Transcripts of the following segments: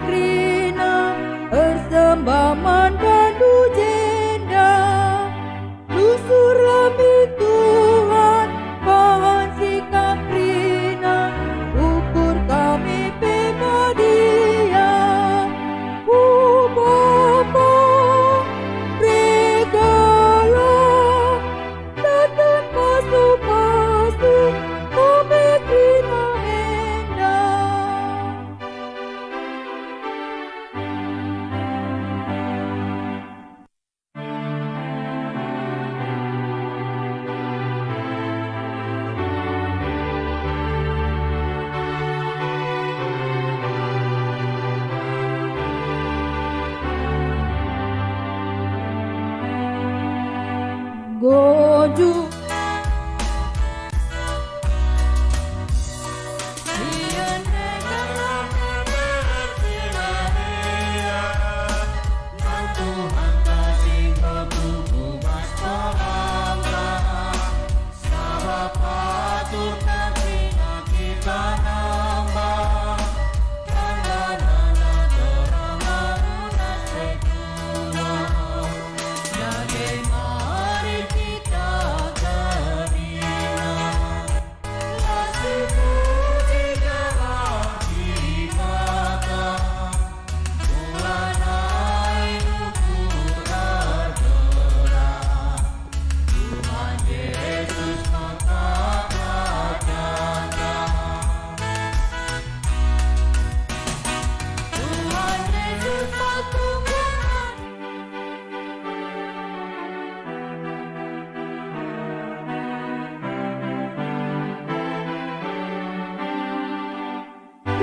krina persembahan pandu jenda lusur lambik Tuhan bahan sikap krina ukur kami pepadia Bapa regala datang pasu-pasu kami krina endah. Goju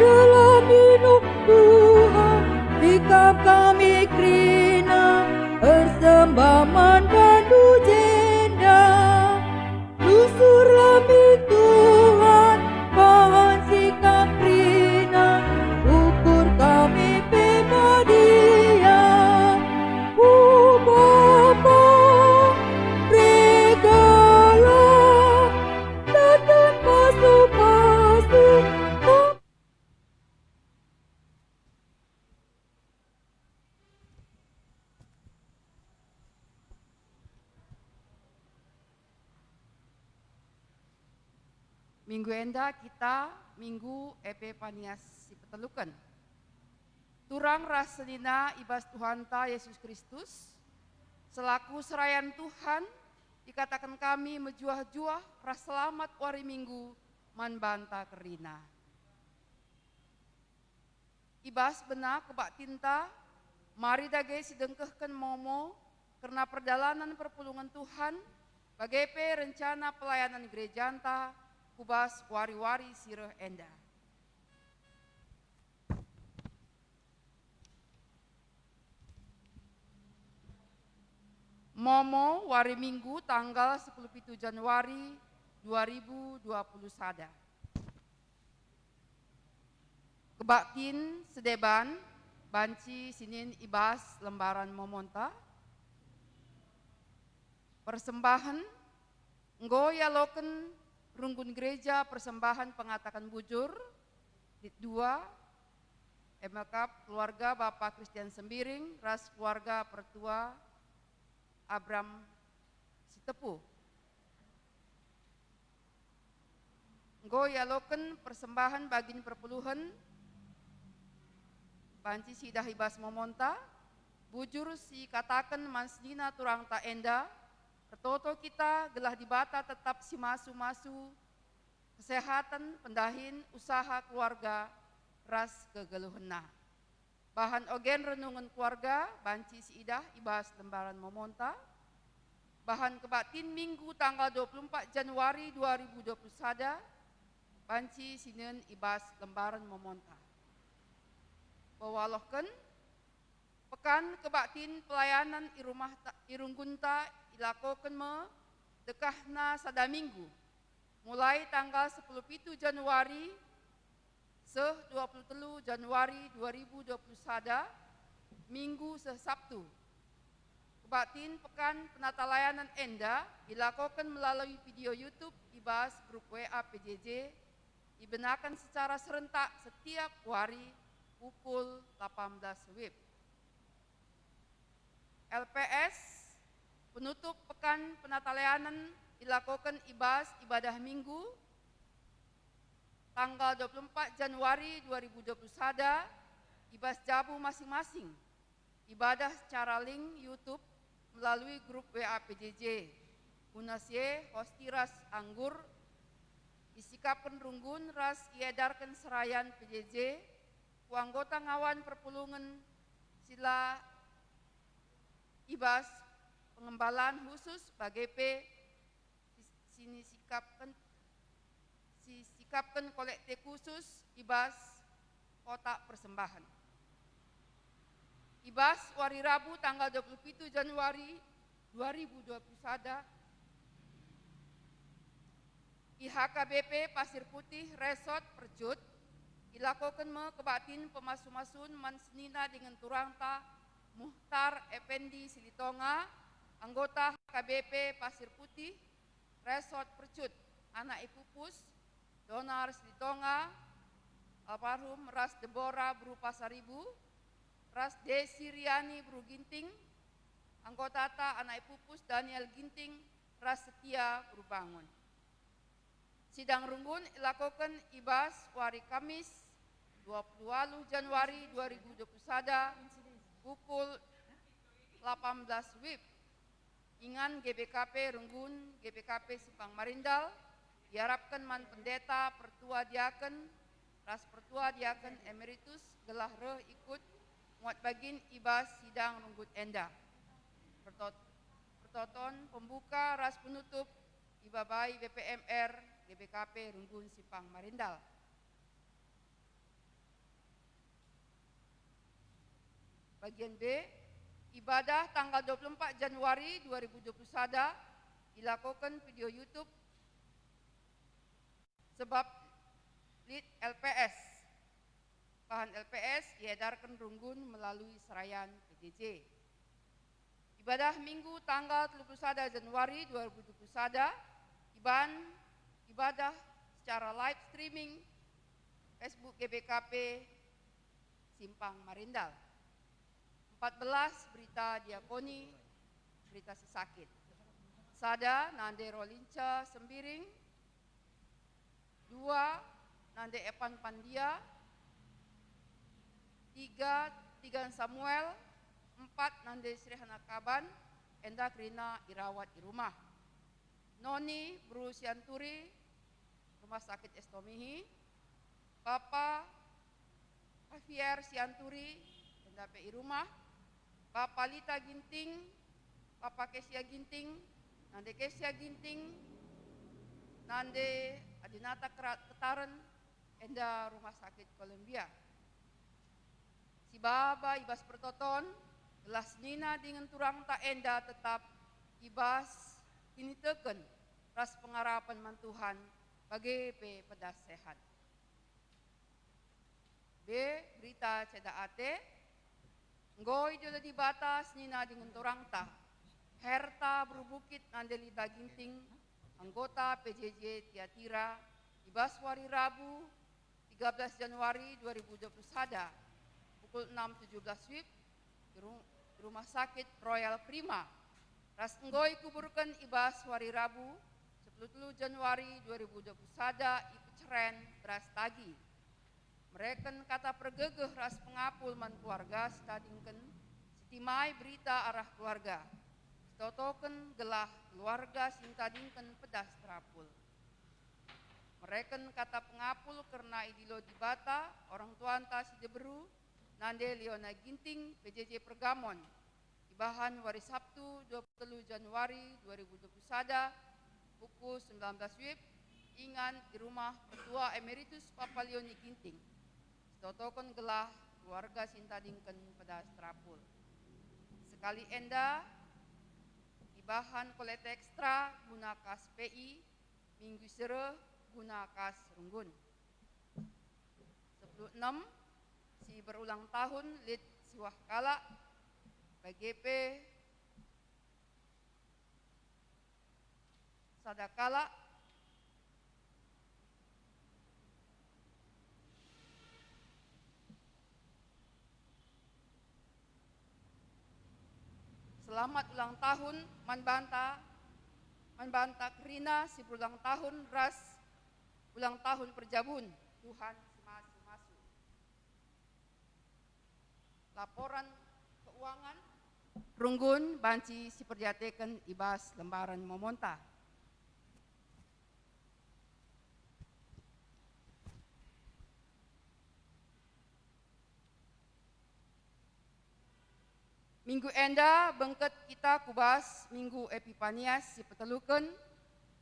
dalam hidup Tuhan sikap kami krina persembahan pandu jenda lusur lambik Tuhan bahan sikap krina ukur kami pepadia Bapa regala datang pasu-pasu. Minggu enda kita minggu EP Panias Sipetelukan. Turang raselina ibas Tuhan ta Yesus Kristus, selaku serayan Tuhan, dikatakan kami mejuah-juah praselamat wari minggu man banta kerina. Ibas benak kebak tinta, mari dage sidengkehken momo, karena perjalanan perpulungan Tuhan, bagepe rencana pelayanan gereja anta, kubas wari-wari sireh enda. Momo wari minggu tanggal 17 Januari 2020 sada. Kebaktin sedeban banci sinin ibas lembaran momonta. Persembahan nggoya loken runggun gereja persembahan pengatakan bujur di 2 Emelkap keluarga Bapak Christian Sembiring ras keluarga pertua Abram Sitepu. Nggo yaloken persembahan bagin perpuluhan banci sidah ibas momonta bujur si katakan masnina turang ta enda pertoto kita gelah dibata tetap si masu-masu kesehatan pendahin usaha keluarga ras kegeluhena. Bahan ogen renungan keluarga banci si idah ibas lembaran momonta. Bahan kebatin minggu tanggal 24 Januari 2020 sada banci sinen ibas lembaran momonta. Bawalohken pekan kebatin pelayanan irunggunta ilakoken me dekahna sada minggu mulai tanggal 10 Januari 23 Januari 2020 sada minggu Sabtu. Kebatin pekan penata layanan enda dilakukan melalui video YouTube ibas grup WA PJJ dibenarkan secara serentak setiap hari pukul 18 WIB. LPS penutup pekan penataleanan dilakukan ibadah minggu tanggal 24 Januari 2021 ibas jabu masing-masing ibadah secara link YouTube melalui grup WA PJJ. Unasye hosti ras anggur isikapkan runggun ras iedarkan serayan PJJ ku anggota ngawan perpulungan sila ibas pengembalaan khusus BGP sikapkan kolektif khusus ibas kotak persembahan. Ibas wari Rabu tanggal 27 Januari 2021 IHKBP Pasir Putih Resort Percut dilakukan kebatin pemasu-masun mansnina dengan turangta Muhtar Effendi Silitonga, anggota HKBP Pasir Putih Resort Percut, anak Ipupus Donar Silitonga, almarhum Ras Debora berupa Saribu, Ras Desi Riani Bru Ginting, anggota ta anak Ipupus Daniel Ginting, Ras Setia Bru Bangun. Sidang runggun dilakukan ibas wari Kamis 28 Januari 2021 pukul 18 WIB. Ingan GBKP Runggun, GBKP Simpang Marindal, diharapkan man pendeta pertua diaken, ras pertua diaken emeritus gelah re ikut muat bagin ibas sidang runggut enda. Pertoton pembuka ras penutup ibabai BPMR GBKP Runggun Simpang Marindal. Bagian B, ibadah tanggal 24 Januari 2021 dilakukan video YouTube sebab lead LPS. Bahan LPS diedarkan Runggun melalui serayan PJJ. Ibadah Minggu tanggal 31 Januari 2021 ibadah secara live streaming Facebook GBKP Simpang Marindal. 14 berita diakoni, berita sesakit. Sada nande rolinca sembiring. 2 nande epan pandia. 3 Samuel. 4 nande Srihana Kaban. Enda Krina irawat di rumah. Noni Bru Sianturi, Rumah Sakit Estomihi. Bapak Javier Sianturi, Enda PI Rumah. Bapak Lita Ginting, Bapak Kesia Ginting, Nande Kesia Ginting, Nande Adinata Ketaren, Enda Rumah Sakit Columbia. Si Baba ibas pertoton, gelas nina dengan turang tak enda tetap ibas kini teken ras pengarapan mantuhan bagi pedas sehat. B. Berita cedak ate. Ngoi jodoh di batas nina dengan torang ta. Herta Berbukit Nandelita Ginting, anggota PJJ Tiatira, ibas wari Rabu 13 Januari 2021 pukul 6.17 WIB di Rumah Sakit Royal Prima. Ras ngoi kuburkan ibas wari Rabu 10 Januari 2021 ikut ceren beras tagi. Mereka kata pergegeh ras pengapul man keluarga stadingken setimai berita arah keluarga. Stotoken gelah keluarga sintadingken pedas terapul. Mereka kata pengapul karena idilo di bata orang tuan si Deberu nande Leona Ginting PJJ Pergamon. Ibahan wari Sabtu 20 Januari 2021 pukul 19 WIB ingan di rumah Ketua Emeritus Papa Leoni Ginting. Totokon gelah keluarga sintadingken pedas terapul. Sekali enda ibahan kolekte ekstra guna kas PI minggu sere guna kas Runggun. 16 si berulang tahun lid siwah kala BGP Sadakala Selamat ulang tahun Manbanta Krina, si ulang tahun ras ulang tahun perjabun. Tuhan masu. Laporan keuangan Runggun banci si perjateken ibas lembaran memonta. Minggu enda bengket kita kubas Minggu Epipanias si peteluken.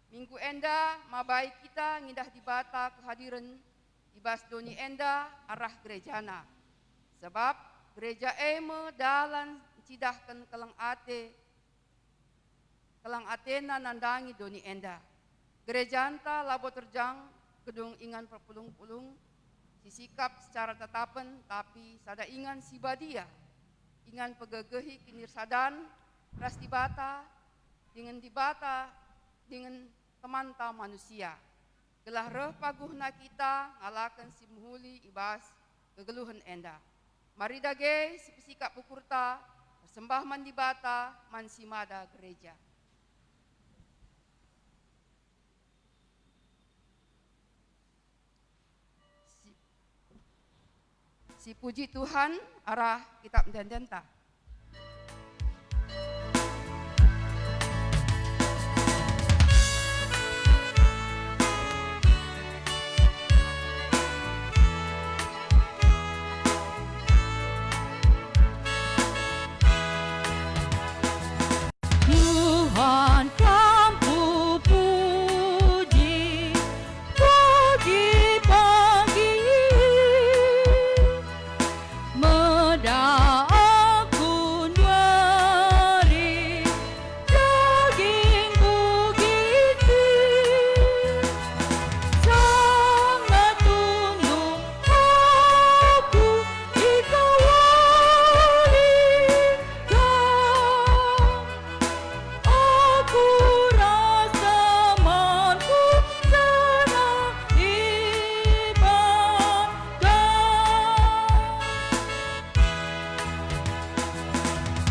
Minggu enda mabai kita ngindah dibata kehadiran ibas doni enda arah gerejana. Sebab gereja eme dalan cidahkan kelang atena nandangi doni enda. Gereja anta labo terjang gedung ingan perpulung-pulung sisikap secara tetapen tapi sada ingan si badia. Ingan pegegehi kinir sadan ras dibata dengan temanta manusia. Gelah reh paguhna kita ngalakan si muhuli ibas kegeluhan enda. Mari dage si pesikap pukurta bersembah mandibata mansimada gereja. Si puji Tuhan arah kitab dendenta. Tuhan kamu puji pagi meda aku nyari daging bugiti sangat tunggu aku aku rasa manku senang ibadah.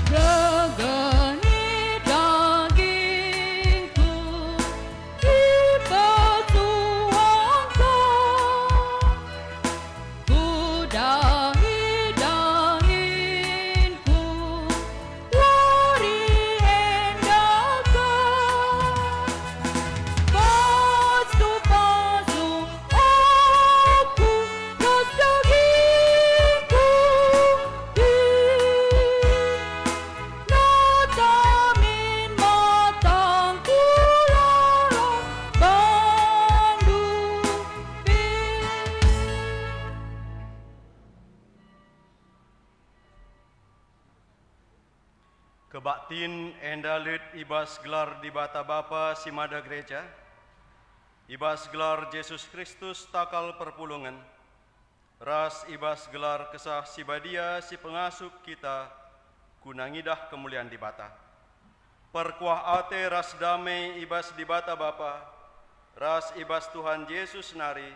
Gegeni dagingku dipetuangkan, ku dahi-dahinku wari endakan. Pasu-pasu aku ras dagingku natamin matangku larang bandupi. Kebaktin endalit ibas gelar di bata Bapa simada gereja, ibas gelar Yesus Kristus takal perpulungan, ras ibas gelar kesah si badia si pengasuh kita, kunangidah kemuliaan di bata. Perkuah ate ras damai ibas di bata Bapa, ras ibas Tuhan Yesus nari,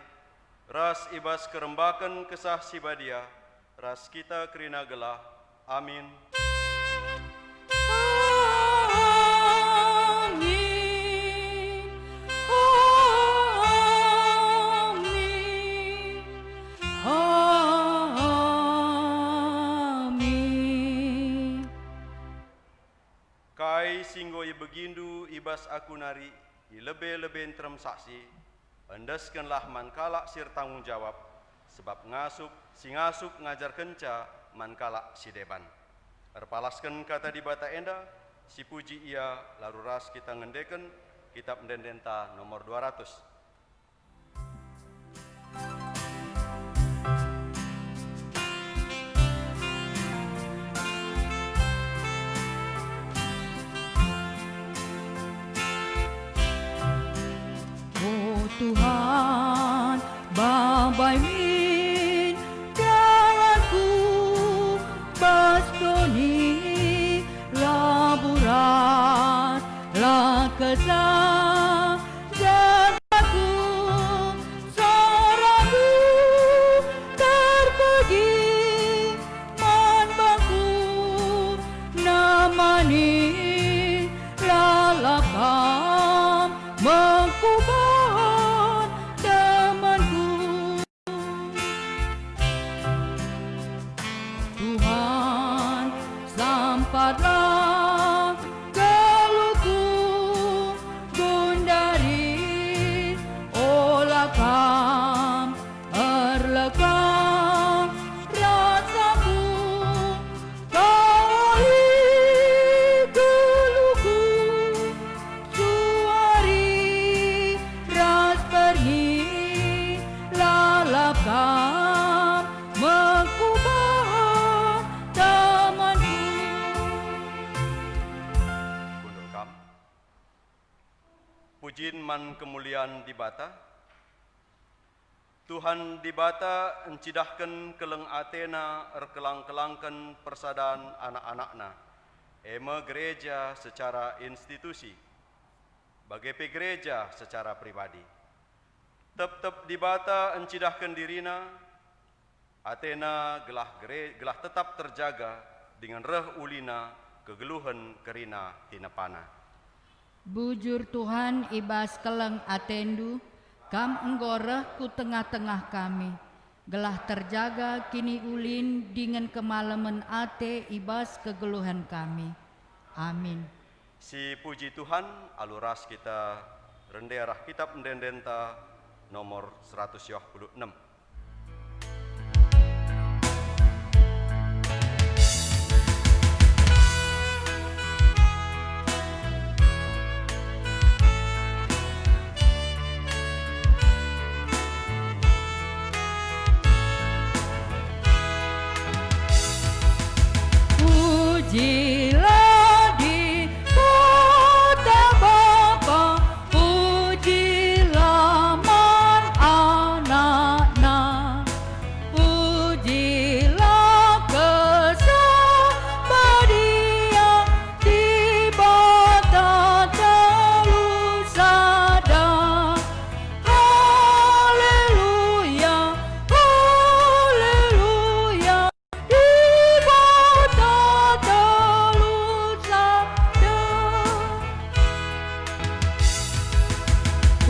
ras ibas kerembakan kesah si badia, ras kita kerina gelah. Amin. Amin. Amin. Amin. Kai singgoi begindu ibas aku nari, ilebe-leben terem saksi, endeskenlah mankala sir tanggung jawab, sebab ngasup ngajar kenca mankala si deban. Erpalaskan kata di bata enda, si puji ia lalu ras kita ngendeken kitab dendenta nomor 200. Oh Tuhan, babai min jalanku bastoni laburan la kesah jagaku soraku terpuji manbaku namani dapatlah keluhku gundari olakam erlekam rasaku kali keluhku suari ras pergi lalapkan mengubah tamanku. Kundurkam. Pujin man kemuliaan di bata. Tuhan di bata encidahkan keleng Athena erkelang-kelangkan persadaan anak-anakna. Ema gereja secara institusi. Bagi gereja secara pribadi. Tep-tep di bata encidahkan dirina. Athena gelah tetap terjaga dengan reh ulina kegeluhan kerina tinapana. Bujur Tuhan ibas keleng atendu, kam enggoreh ku tengah-tengah kami. Gelah terjaga kini ulin dengan kemalaman ate ibas kegeluhan kami. Amin. Si puji Tuhan, aluras kita renderah kitab ndendenta nomor 126. Pujilah di kota Bapa, pujilah man anak-na, pujilah kesabadian di bata telusada. Haleluya, haleluya, di bata telusada.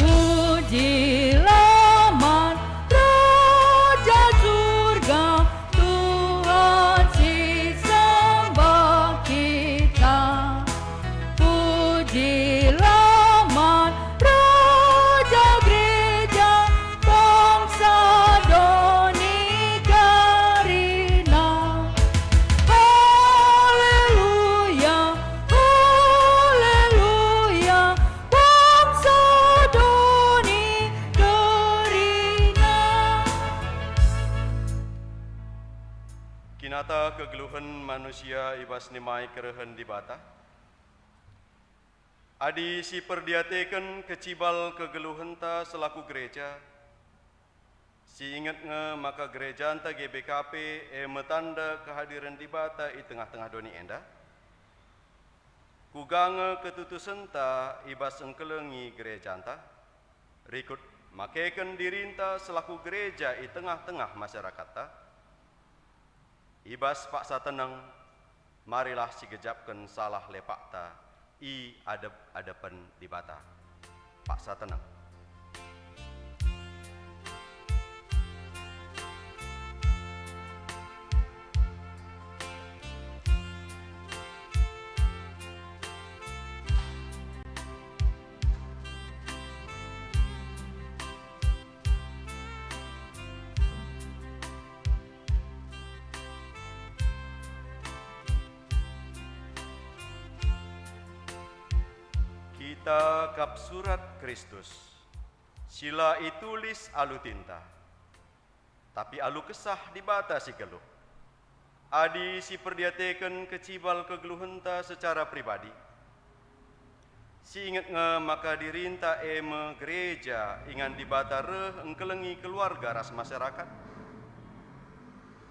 Pujilah man Raja surga, Tuhan si sembah kita. Pujilah man Raja gereja, bangsa Donigarina. Haleluya, haleluya, bangsa Donigarina. Kinata kegeluhan manusia ibas nimai kerehen di bata. Adi si perdiateken kecibal kegeluhan ta selaku gereja. Si ingat nge maka gereja anta GBKP metanda kehadiran di bata i tengah-tengah doni enda. Kugange ketutusan ta ibas engkelengi gereja anta. Rikut makeken dirinta selaku gereja i tengah-tengah masyarakat ta. Ibas paksa tenang, marilah si gejapkan salah lepak ta, i adep-adepan di bata. Paksa tenang. Kita kap surat Kristus, sila itulis alu tinta, tapi alu kesah dibatasi geluh. Adi si perdiateken kecibal kegeluhenta secara pribadi. Si ingat nge maka dirinta eme gereja ingan dibata reh engkelengi keluarga ras masyarakat.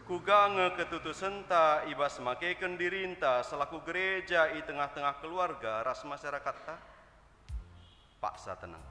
Kugange ketutusenta ibas makeken dirinta selaku gereja i tengah-tengah keluarga ras masyarakat ta. Paksa tenang.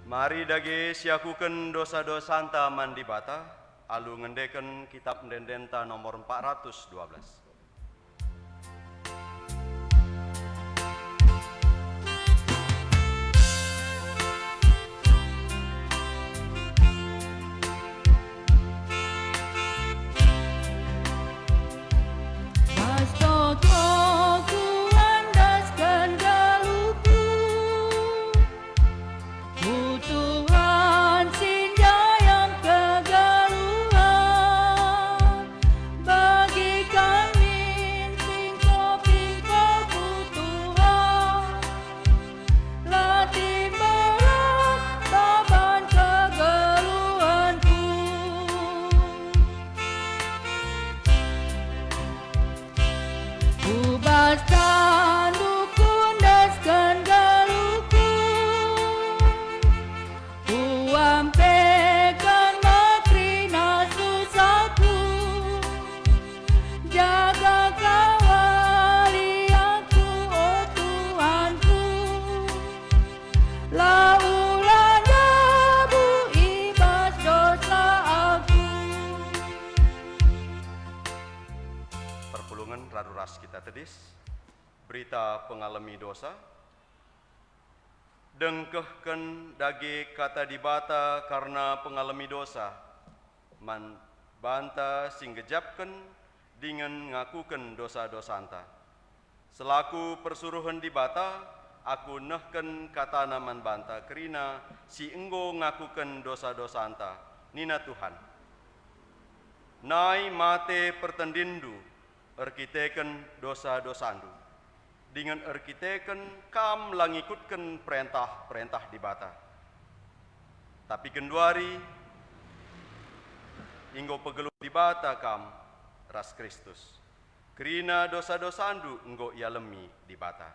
Mari dage siakuken dosa-dosa anta mandi bata, alu ngendeken kitab Ndendenta nomor 412. Raruras kita tedis, berita pengalami dosa, dengkehken dage kata dibata karena pengalami dosa, man banta sing gejapken dengan ngakuken dosa-dosa anta. Selaku persuruhan dibata, aku nehken kata naman banta kerina si enggo ngakuken dosa-dosa anta, nina Tuhan. Nai mate pertendindu, erkiteken dosa-dosandu. Dengan erkiteken kam langikutken perintah-perintah dibata. Tapi kenduari, inggo pegelu dibata kam ras Kristus. Kerina dosa-dosandu enggo ialemi dibata.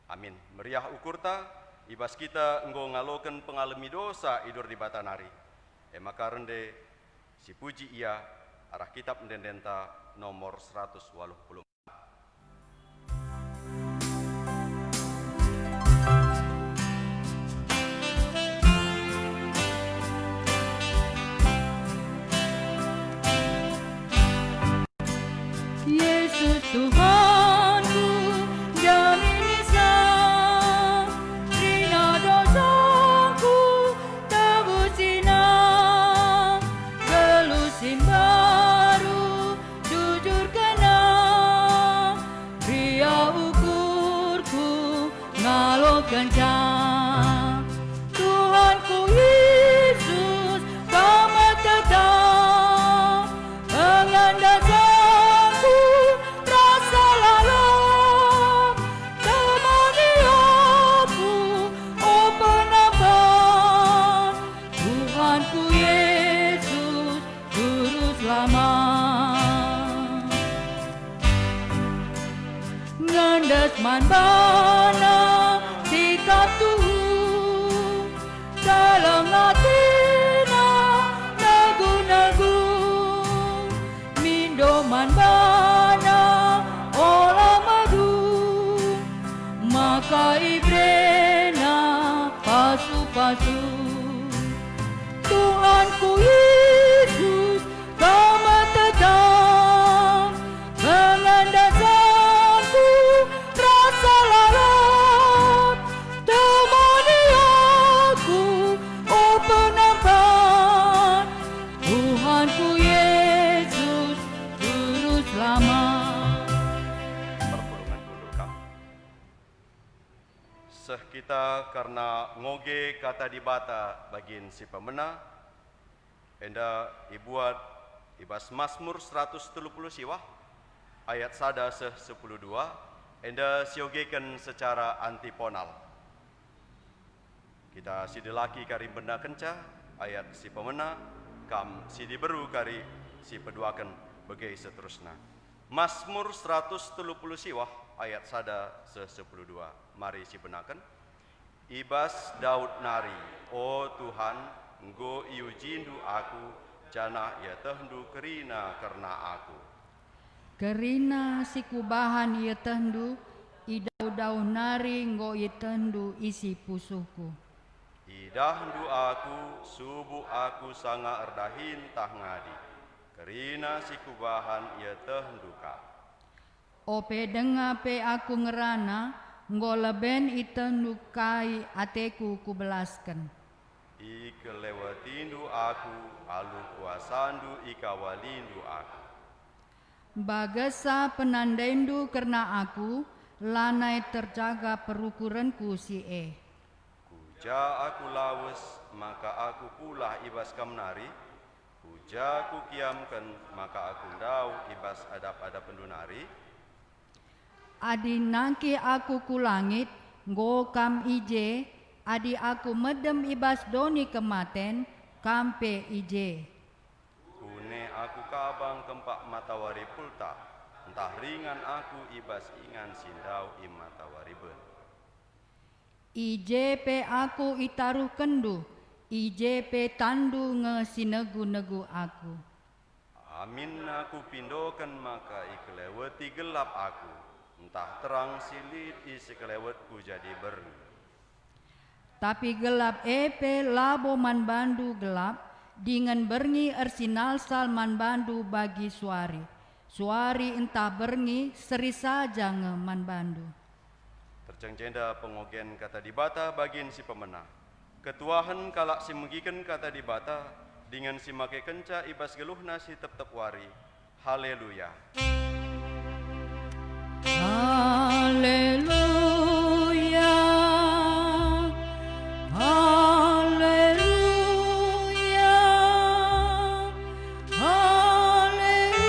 Amin. Meriah ukurta, ibas kita enggo ngaloken pengalami dosa idur dibata nari. Maka rende si puji ia arah kitab Ndendenta nomor 180. Yesus Tuhanku, jamin Isa, rina dosaku tebusina, gelusin baru jujur kena, ria ukurku ngalo kencang. Tuhanku Yesus, kami tetap mengandasanku rasa lalap, temani aku, oh penampan. Tuhanku Yesus, Guru Selamat. Ngandes man bana sikap Tuhan, dalam latina nagu-nagu, mindoman bana olah madu, maka ibrena pasu-pasu. Tuhanku Yesus, kami tetap mengandasanku rasa lalap, temani aku, oh penampan. Tuhanku Yesus, Juru Selamat. Perpulungan kundur kam. Seh kita karena ngoge kata dibata bagin si pemena, enda ibuat ibas Mazmur 130 siwah, ayat sada seh 10:2, enda siogekan secara antiponal. Kita si delaki kari benda kenca, ayat si pemena, kam si diberu kari si peduakan bagai seterusnya. Mazmur 130 siwah, ayat sada se 10:2. Mari si benakan. Ibas Daud nari, oh Tuhan, enggo iujindu aku, jana ya tehndu kerina karena aku. Kerina si kubahan ia tendu, idau-dau nari ngo ia tendu isi pusuku. I Idahndu aku, subuh aku sanga erdahin tah ngadi. Kerina si kubahan ia tehduka. Ope denga pe aku ngerana, ngoleben itendukai ateku kubelaskan. Ike lewatindu aku, alu kuasandu ikawalindu aku. Bagasa penandaindu karena aku, lanai terjaga perukuranku si Puja aku lawes, maka aku pula ibas kamnari. Puja ku kiamkan, maka aku ndau ibas adap-adap pendunari. Adi nangki aku ku langit, ngokam ije, adi aku medem ibas doni kematen, kampe ije. Kune aku kabang kempak matawari pulta, entah ringan aku ibas ingan sindau im matawari ben. Ije pe aku itaruh kendu, ije pe tandu ngesinegu-negu aku. Amin aku pindokan maka ikeleweti gelap aku, entah terang silit isi kelewetku jadi berni. Tapi gelap epe labo man bandu gelap, dengan berngi ersinal sal man bandu bagi suari. Suari entah berngi seri saja nge man bandu. Tercengjenda pengogen kata dibata bagin si pemenah. Ketuahan kalak si megiken kata dibata, dengan si make kenca ibas geluhna si tep-tep wari. Haleluya. Haleluya. Haleluya. Haleluya.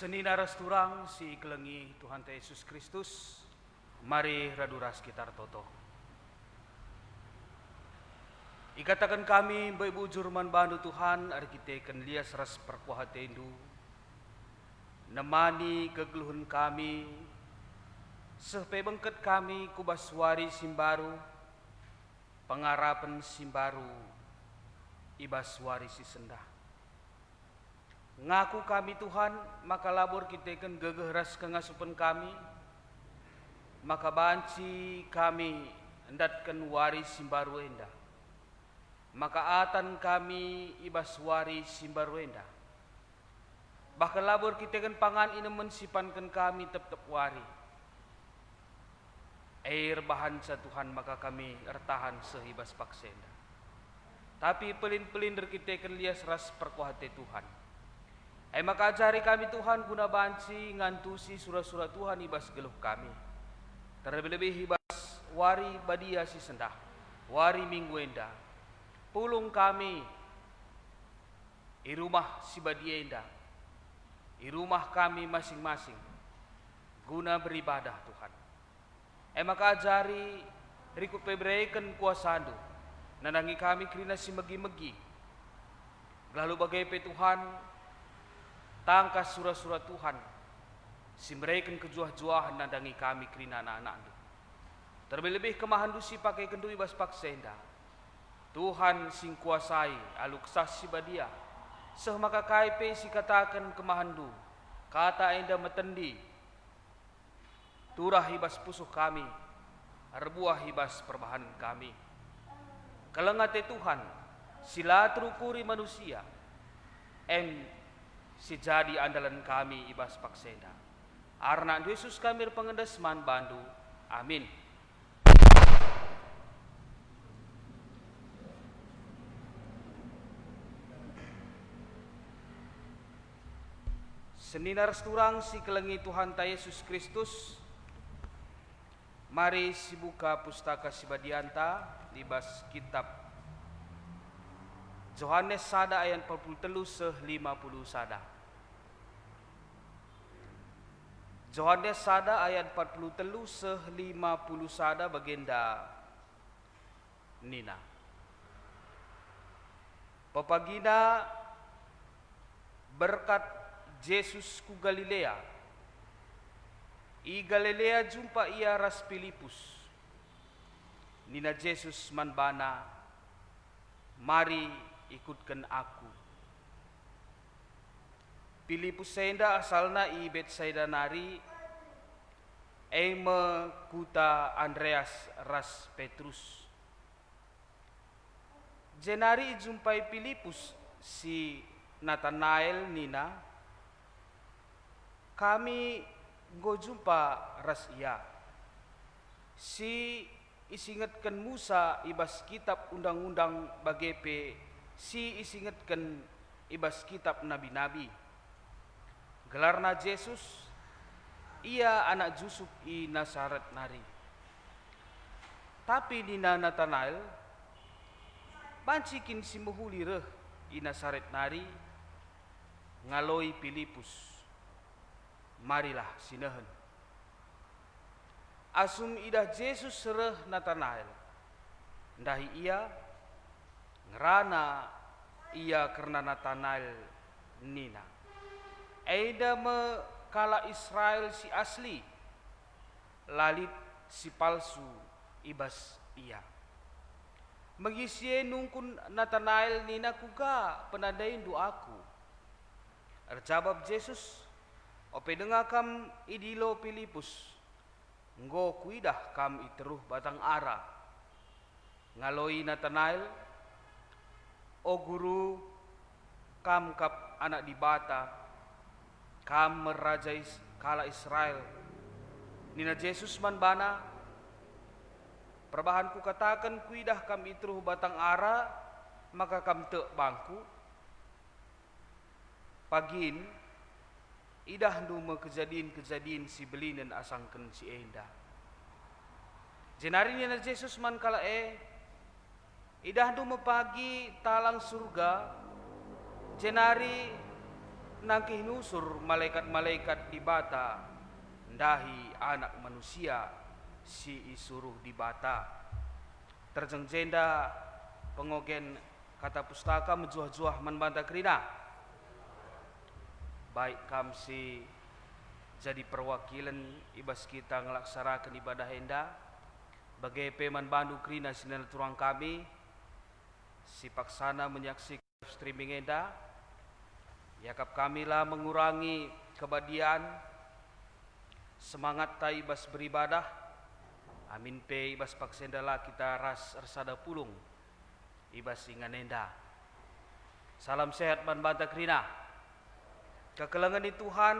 Senina resturang si kelengi Tuhan Yesus Kristus, mari raduras sekitar toto. Ikatakan kami bebujur man bandu Tuhan, ari kita ken lias ras perkuhatendu. Nemani kegeluhan kami, sepe bengket kami kubaswari simbaru, pengarapan simbaru, ibaswari si sendah. Ngaku kami Tuhan, maka labor kita kan gegeh ras kengasupan kami, maka banci kami endatkan waris simbaru enda, maka atan kami ibas waris simbaru enda. Bahkan labor kita kan pangan ini mensipankan kami tep-tep wari. Air bahan sa Tuhan maka kami ertahan sehibas paksenda. Tapi pelin-pelin kita kan lias ras perkuhate Tuhan. Maka ajari kami Tuhan guna banci ngantusi surah-surah Tuhan ibas geluh kami. Terlebih-lebih ibas wari badia si sendah, wari minggu enda. Pulung kami i rumah si badia enda, i rumah kami masing-masing guna beribadah Tuhan. Maka ajari rikut pebreiken kuasandu, nanangi kami kerina si megi-megi. Lalu bagai Tuhan, tangkas surah-surah Tuhan, simreikan kejuah-juahan nandangi kami kerina anak-anak. Terlebih kemahandu si pakai kendui bas paksenda. Tuhan sing kuasai aluk sasi badia. Seh maka kaipe si katakan kemahandu, kata enda metendi. Turah hibas pusuh kami, arbuah hibas perbahanan kami. Kelengate Tuhan, sila terukuri manusia. Si jadi andalan kami ibas paksenda. Arna Yesus kami pengendes man bandu. Amin. Senina resturang si kelengi Tuhan ta Yesus Kristus. Mari si buka pustaka si badianta libas kitab Yohanes sada ayat 43 seh 50 sada. Yohanes sada ayat 43 seh 50 sada bagenda nina. Papagina berkat Yesus ku Galilea. I Galilea jumpa ia ras Filipus. Nina Jesus manbana, mari ikutkan aku. Filipus senda asalna i Betsaida nari, eme kuta Andreas ras Petrus. Jenari jumpai Filipus si Nathanael nina, kami go jumpa ras ia. Si isingatkan Musa ibas kitab undang-undang bagepe, si isingatkan ibas kitab nabi-nabi. Gelarna Yesus, ia anak Yusuf i Nasaret nari. Tapi nina Nathanael, bancikin si muhuli reh i Nasaret nari, ngaloi Filipus, marilah sinehen. Asum idah Yesus sereh Nathanael, ndahi ia, ngerana ia karena Nathanael nina. Aida me kala Israel si asli, lalit si palsu ibas ia. Mengisie nungkun Nathanael nina kuga penadain doaku. Erjabab Yesus, ope dengakam idilo Filipus, nggo kuidah kam iteruh batang ara. Ngaloi Nathanael, o guru, kam kap anak di bata, kam merajai kala Israel. Nina Yesus manbana, perbahan ku katakan kuidah kam itruh batang ara, maka kam te bangku. Pagin, idah ndume kejadian-kejadian si belinen asangken si enda. Jenari nina Yesus man kala idah ndume pagi talang surga, jenari nangkih nusur malaikat-malaikat di bata, ndahi anak manusia si isuruh di bata. Terjeng jenda pengogen kata pustaka menjuah-juah manbanta kerina. Baik kam si jadi perwakilan ibas kita ngelaksanakan ibadah enda, bagai peman bandu kerina sinan turang kami, si paksana menyaksikan streaming enda. Yakap kamilah mengurangi kebadian, semangat ta ibas beribadah. Amin pe ibas paksendala kita ras ersada pulung ibas inganenda. Salam sehat manbanta kerina. Kekelengan di Tuhan,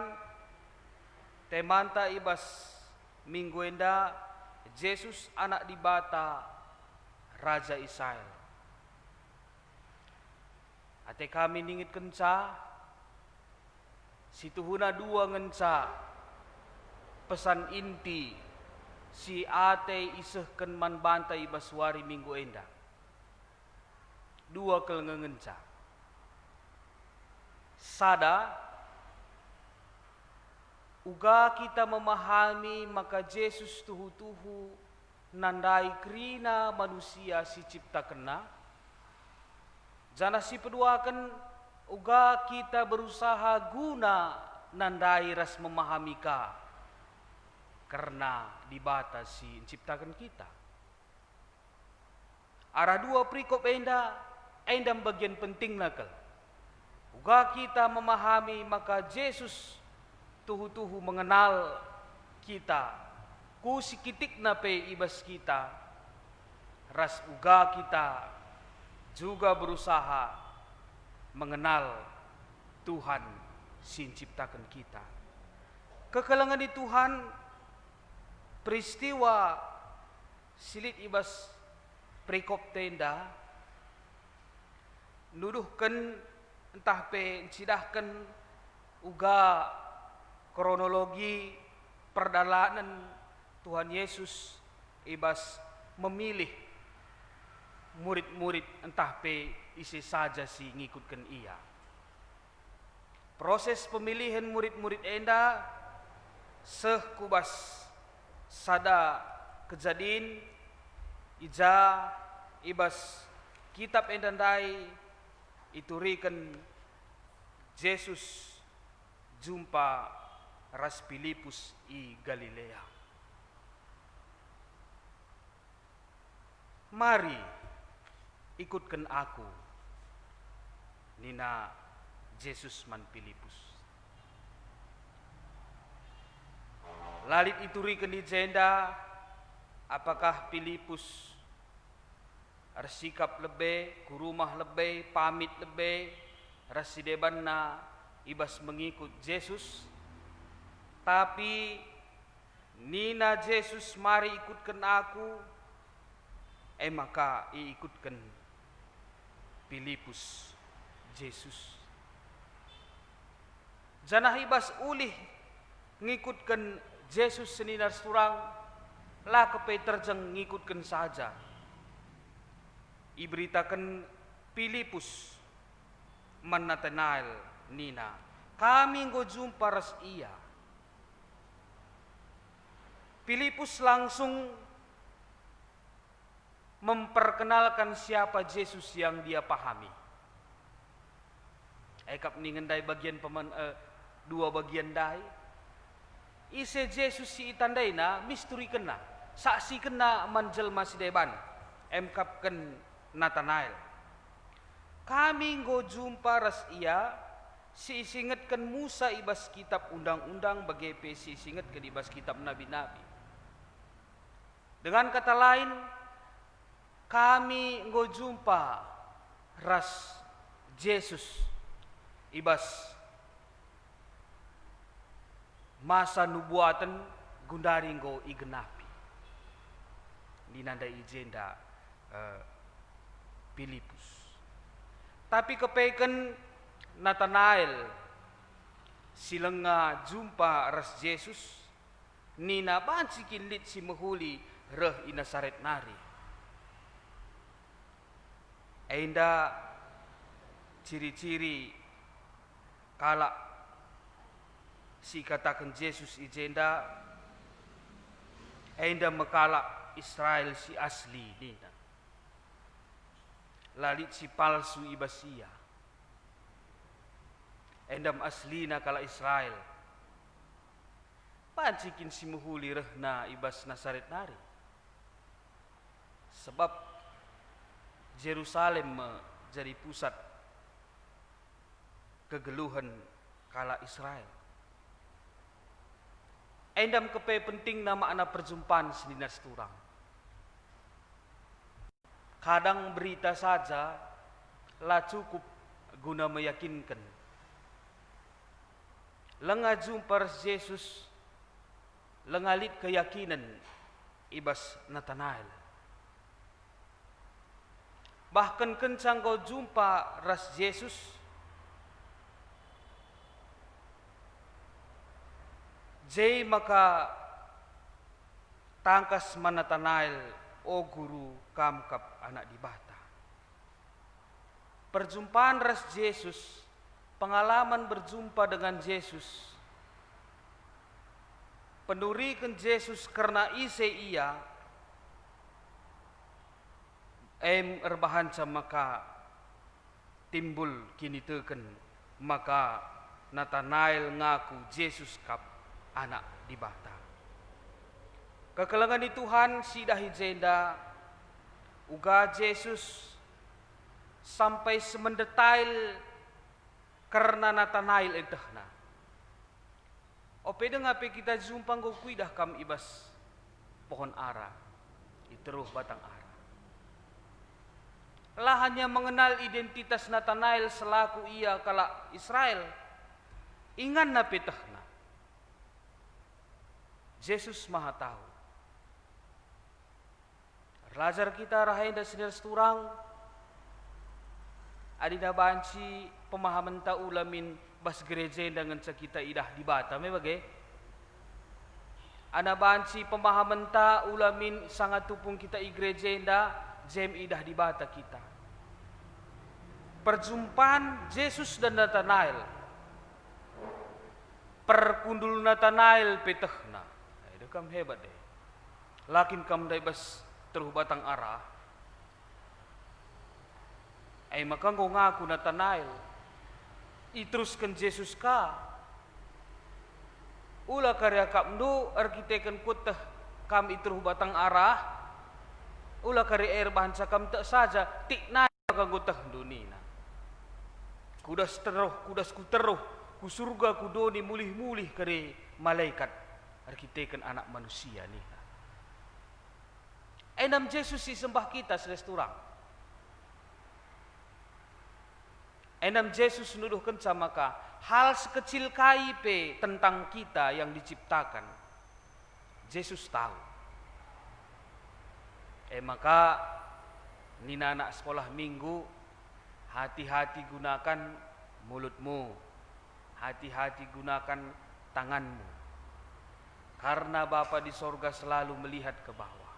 temanta ibas minggu enda, Yesus anak di bata, Raja Israel. Ate kami ningit kenca, situhuna dua ngenca pesan inti si ate isehken man bantai baswari minggu enda. Dua kelengan ngenca. Sada uga kita memahami maka Yesus tuhu-tuhu nandai kerina manusia si cipta kena. Jana si peduakan uga kita berusaha guna nandai ras memahami ka, karena dibatasi ciptakan kita. Arah dua perikop enda bagian penting nakal. Uga kita memahami maka Yesus tuhu-tuhu mengenal kita, ku sikitik na pe ibas kita, ras uga kita juga berusaha mengenal Tuhan sin ciptakan kita. Kekelengan di Tuhan, peristiwa silit ibas perikop tenda, nuduhkan entah pe cidahkan uga kronologi perdalanan Tuhan Yesus ibas memilih murid-murid entah pe isi saja si ngikutkan ia. Proses pemilihan murid-murid enda sekubas sada kejadian ija ibas kitab endandai iturikan Yesus jumpa ras Filipus i Galilea. Mari ikutkan aku, nina Yesus man Filipus. Lalit iturikan di jenda, apakah Filipus arsikap lebih, kurumah lebih, pamit lebih, rasideban na ibas mengikut Yesus. Tapi nina Yesus mari ikutkan aku, maka iikutkan Filipus Yesus. Janah ibas ulih ngikutkan Yesus seninar surang, lah kepe terjeng ngikutkan saja. Iberitakan Filipus man Natanael nina, kami ngo jumpa ras iya. Filipus langsung memperkenalkan siapa Yesus yang dia pahami. Ekap ningendai bagian dua bagian dai. Ise Yesus si itandai na misteri kena, saksi kena manjel masih deban. Emkapken Natanael. Kami ngo jumpa ras ia, si isingetkan Musa ibas kitab undang-undang bagepe si isingetkan ibas kitab nabi-nabi. Dengan kata lain, kami ngo jumpa ras Yesus ibas masa nubuatan gundari ngo igenapi. Ninanda ijenda Filipus. Tapi kepeken Natanael silang nga jumpa ras Yesus, nina bansikin lit si mahuli reh inasaret nari. Ainda ciri-ciri kala si katakan Yesus ijenda, ainda makala Israel si asli nina. Lalit si palsu ibasia. Endam asli na kala Israel. Pancikin si muhuli rehna ibas Nasaret nari. Sebab Jerusalem jadi pusat kegeluhan kala Israel. Endam kepe penting nama anak perjumpaan sedinas turang. Kadang berita saja lah cukup guna meyakinkan. Lengah jumpa Yesus, lengalit keyakinan ibas Natanael. Bahkan kencang kau jumpa ras Yesus, jai maka tangkas Natanael, o guru kamkap anak di bata. Perjumpaan ras Yesus, pengalaman berjumpa dengan Yesus, pendurikan Yesus karena ise ia, erbahanca maka timbul kini teken, maka Natanael ngaku Yesus kap anak di bata. Kekelengan di Tuhan sidahi jenda uga Yesus sampai semendetail karena Natanael edahna. Ope dengape kita jumpa nggo kuidah kam ibas pohon ara, iteruh batang ara. Lah hanya mengenal identitas Natanael selaku ia kala Israel, ingan na petahna. Yesus maha tahu. Lajar kita rahain dan sendiri seturang, adina banci pemahaman ta ulamin bas gereja dengan kita idah di bata me bagai. Ana banci pemahaman ta ulamin sangat tupung kita igreja inda jem idah di bata kita. Perjumpaan Yesus dan Natanael, perkundul Natanael petahna. Itu kam hebat deh. Lakin kam dai bas teruh batang arah. Maka nggo ngaku Natanael. Iteruskan Yesus ka. Ula karya kamdu arkiteken kutah kam iteruh batang arah. Ulah kari air bahan sakam tak saja tik na kagutah dunina. Kudas kuteroh ku surga ku doni mulih-mulih kari malaikat arkiteken anak manusia ni. Enam Yesus si sembah kita selesturang. Enam Yesus nuduhkan sama ka hal sekecil KIP tentang kita yang diciptakan. Yesus tahu. Maka nina anak sekolah minggu, hati-hati gunakan mulutmu, hati-hati gunakan tanganmu, karena Bapa di sorga selalu melihat ke bawah.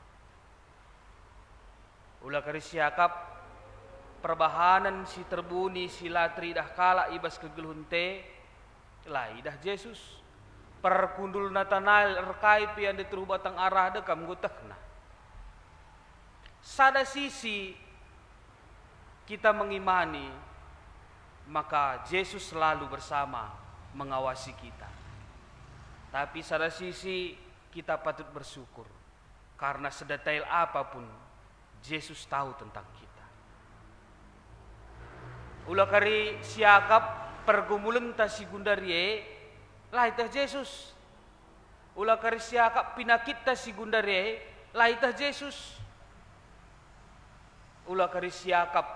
Ulah kari siakap perbahanan si terbuni si latri dah kala ibas kegelunte, lai dah Yesus perkundul Natanael erkai pian diteruh batang arah dekam gutekna. Sada sisi kita mengimani, maka Yesus selalu bersama mengawasi kita. Tapi sada sisi kita patut bersyukur, karena sedetail apapun Yesus tahu tentang kita. Ulah kari siakap pergumulan ta si gundarie, lai tah Yesus. Ulah kari siakap pinakit ta si gundarie, lai tah Yesus. Ulah kari siakap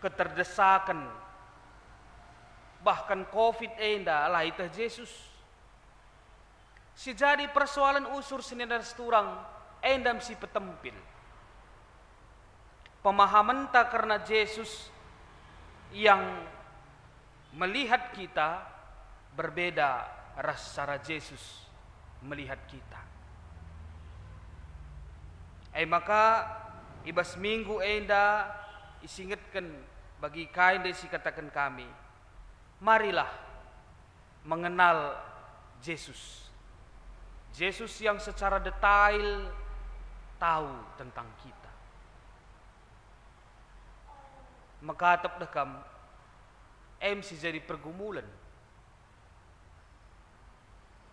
keterdesakan, bahkan COVID enda, lai tah Yesus. Si jadi persoalan usur senedar seturang, endam si petempil. Pemahaman tak karena Yesus yang melihat kita berbeda rasa Yesus melihat kita. Maka ibas minggu enda isingatkan bagi kain desi katakan kami, marilah mengenal Yesus. Yesus yang secara detail tahu tentang kita. Maka atap dekam MC jadi pergumulan.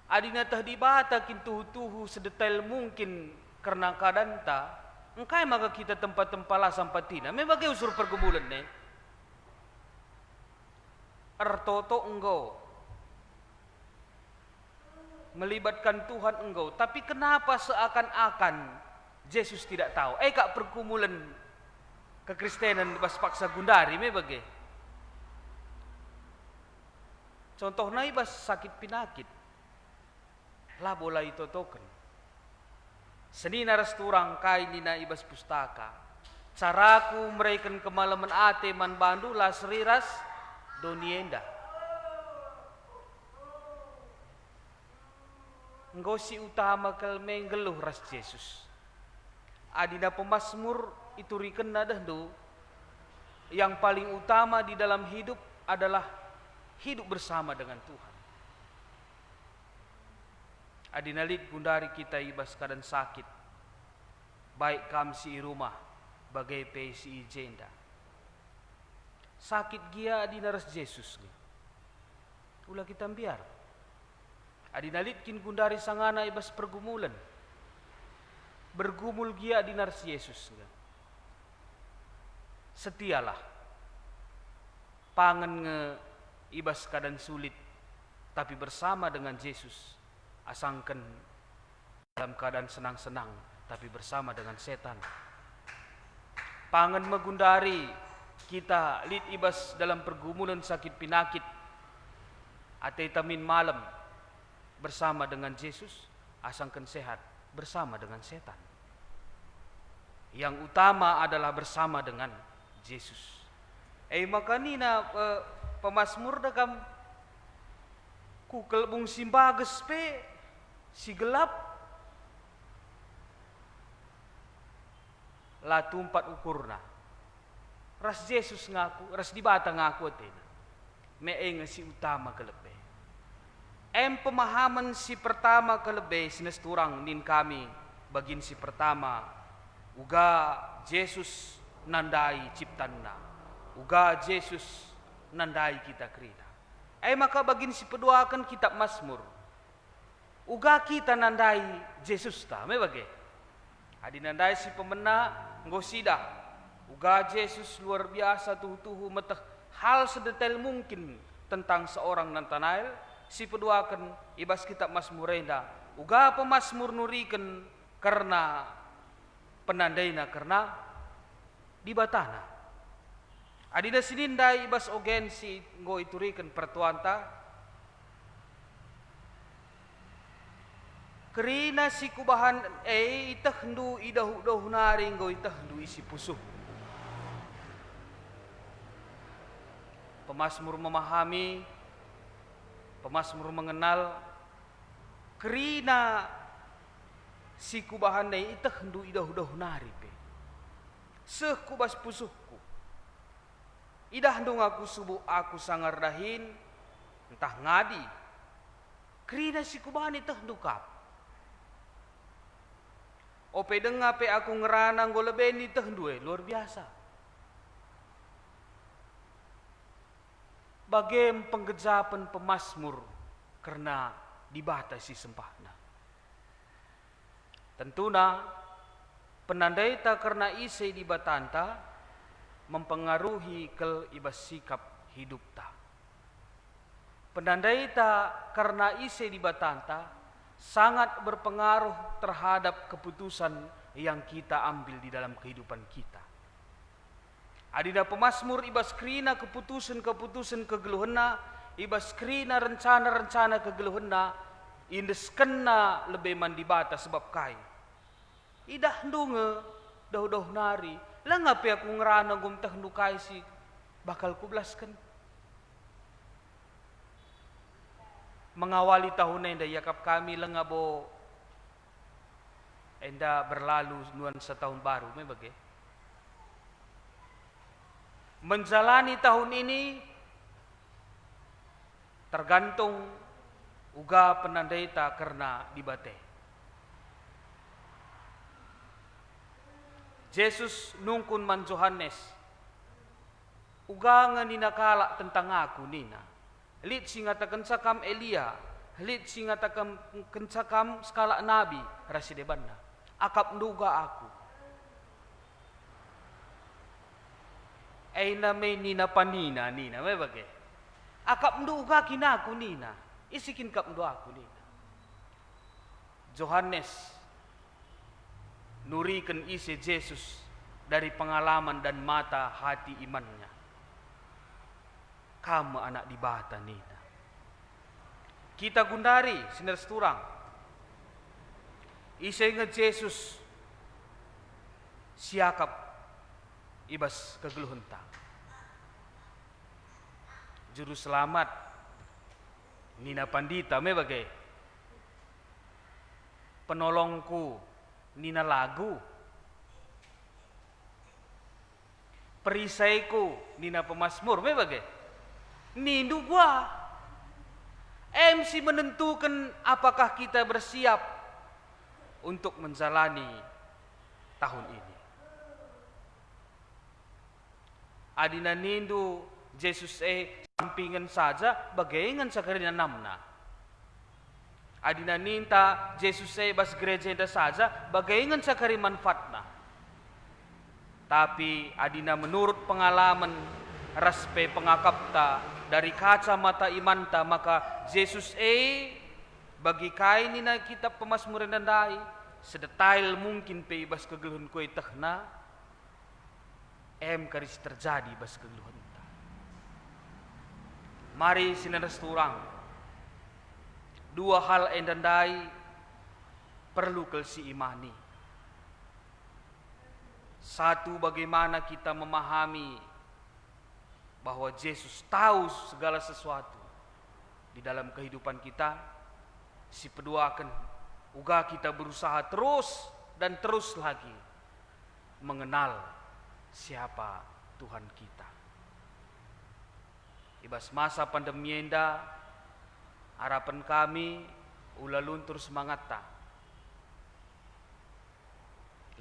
Adina tah dibata kintuhu-tuhu sedetail mungkin karena kadanta, engkai maka kita tempat-tempat lah sampatina. Memang usur pergumulan ne. Ertoto engkau melibatkan Tuhan engkau, tapi kenapa seakan-akan Yesus tidak tahu? Kak pergumulan kekristenan bas paksa gundari me bage. Contohnya ibas sakit pinakit. Lah bola itu token. Senina resturang kai nina ibas pustaka. Caraku mereken kemalaman ate man bandu lah seriras donienda. Engkau si utama kelmeng geluh ras Yesus. Adina pemasmur itu riken nadah do, yang paling utama di dalam hidup adalah hidup bersama dengan Tuhan. Adinalit gundari kita ibas keadaan sakit, baik kam si rumah bagai si jenda. Sakit gia adinaras Yesus ni. Ulah kita biar. Adinalit kin gundari sangana ibas pergumulan. Bergumul gia adinaras Yesus ni. Setialah pangan nge ibas keadaan sulit, tapi bersama dengan Yesus. Asangkan dalam keadaan senang-senang, tapi bersama dengan setan. Pangan megundari kita lid ibas dalam pergumulan sakit pinakit, atetamin malam bersama dengan Yesus. Asangkan sehat bersama dengan setan. Yang utama adalah bersama dengan Yesus. Maka nina pemasmur dagam kukel bung simbages pe si gelap la tumpat ukurna. Ras Yesus ngaku, ras dibata ngaku atina. Meeng si utama kelebe. Pemahaman si pertama kelebe sinesturang nin kami bagin si pertama. Uga Yesus nandai ciptanna. Uga Yesus nandai kita krida. Maka bagin si peduakan kitab Mazmur. Uga kita nandai Yesus ta, me bage. Adinandai si pemena ngosida uga Yesus luar biasa tuhu meteh hal sedetail mungkin tentang seorang Nathanael si peduakan ibas kitab Mazmur enda uga pemasmur nuriken karena penandaina karena dibatana. Adina sinindai ibas ogen si nggo ituriken pertuanta kerina si kubahan itahdu idahu nari nggo itahdu isi pusuh. Pemasmur memahami, pemasmur mengenal kerina si kubahan itahdu idahu nari pe. Seh kubas pusuhku. Idah dong aku subuh aku sangar dahin entah ngadi. Kerina si kubahan itahdu kap. Ope denga pe aku ngerana nggo lebeni tehndue luar biasa. Bagem penggejapan pemasmur karena dibatasi sempahna. Tentuna penandaita karena ise dibatanta mempengaruhi kel ibas sikap hidup ta. Penandaita karena ise dibatanta sangat berpengaruh terhadap keputusan yang kita ambil di dalam kehidupan kita. Adina pemasmur ibas krina keputusan kegeluhena, ibas krina rencana kegeluhena, indeskena lebih mandibata sebab kai. Idah ndunge doh nari, lah ngape aku ngerana gum teh ndukai si bakal kublaskan. Mengawali tahun enda yakap kami lengabo enda berlalu nuansa tahun baru memang. Menjalani tahun ini tergantung uga penandaita karena dibate. Yesus nungkun man Johannes uga nganinakala tentang aku nina. Lit singatakan sakam Elia, lit singatakan kencakam skala nabi rasidebanna. Akap nduga aku. Aina me nina panina nina me bage. Akap nduga kinaku nina, isikin kap ndu aku nina. Johannes nuriken isi Yesus dari pengalaman dan mata hati imannya. Kamu anak dibata nina. Kita gundari sinar seturang. Isa ingat Yesus siakap ibas kegeluhenta. Juru selamat nina pandita me bagai. Penolongku nina lagu. Perisaiku nina pemasmur me bagai. Nindu gua MC menentukan apakah kita bersiap untuk menjalani tahun ini. Adina nindu Yesus sampingan saja bagaingan sakarina namna. Adina ninta Yesus bas gereja enda saja bagaingan sakari manfaatna. Tapi adina menurut pengalaman raspe pengakapta dari kacamata imanta maka Yesus bagi kain nina kitab pemasmuran dandai sedetail mungkin pe ibas kegeluhan kue tehna karis terjadi ibas kegeluhan ta. Mari sinaras turang dua hal endandai perlu kelsi imani. Satu, bagaimana kita memahami bahwa Yesus tahu segala sesuatu di dalam kehidupan kita. Si kedua akan uga kita berusaha terus dan terus lagi mengenal siapa Tuhan kita. Ibas masa pandemi enda harapan kami ulah luntur semangat ta.